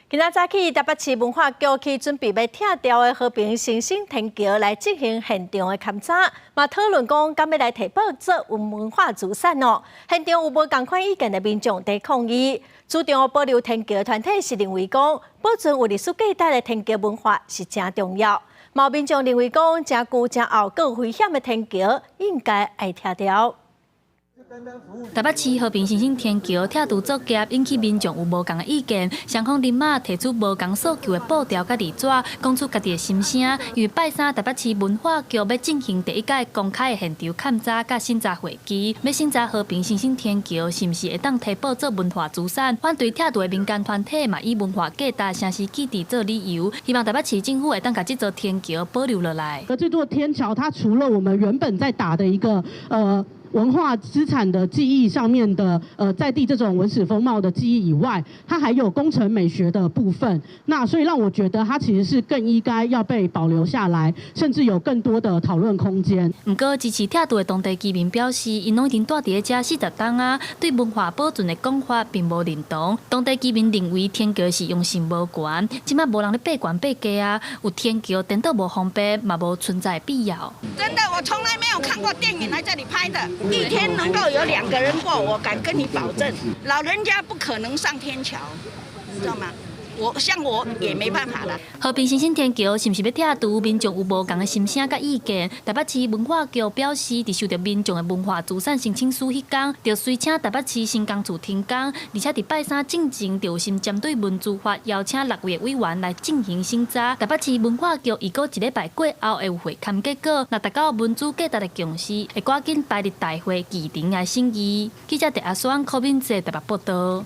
今仔早起，台北市文化局去准备要拆掉的和平新生天桥来进行现场的勘查，嘛讨论讲敢要来提报做文化资产哦。现场有无同款意见的民众在抗议，主张保留天桥团体是认为讲，保存有历史价值的天桥文化是真重要。有民众认为讲，真旧真后更危险的天桥应该爱拆掉。 台北市和平新生天桥拆除作业引起民众有无同的意见，双方林马提出无同诉求的布条甲字纸，讲出家己的心声。因为拜三台北市文化局要进行第一届公开的现场勘查甲审查会期，要审查和平新生天桥是毋是会当提报做文化资产。反对拆除的民间团体嘛以文化价值、城市基地做理由，希望台北市政府会当把这座天桥保留落来。而这座天桥，它除了我们原本在打的一个文化资产的记忆上面的在地这种文史风貌的记忆以外，它还有工程美学的部分。那所以让我觉得它其实是更应该要被保留下来，甚至有更多的讨论空间。不过支持拆除的当地居民表示，因拢已经住伫遮40冬啊，对文化保存的讲法并无认同。当地居民认为天桥是用心无悬，即摆无人咧爬悬爬低啊，有天桥颠倒无方便，嘛无存在必要。真的，我从来没有看过电影来这里拍的。 一天能够有2个人过，我敢跟你保证，老人家不可能上天桥，你知道吗？我也没办法了。和平新生天桥是毋是要拆除？民众有无同的心声甲意见？台北市文化局表示，伫收到民众的文化资产申请书迄天，就随请台北市新工处停工，而且伫拜三进前就先针对文资法邀请6位委员来进行审查。台北市文化局预估1礼拜过后会有会勘结果，若达到文资价值的共识，会赶紧排入大会议程来审议。记者陈阿双、柯敏哲台北报道。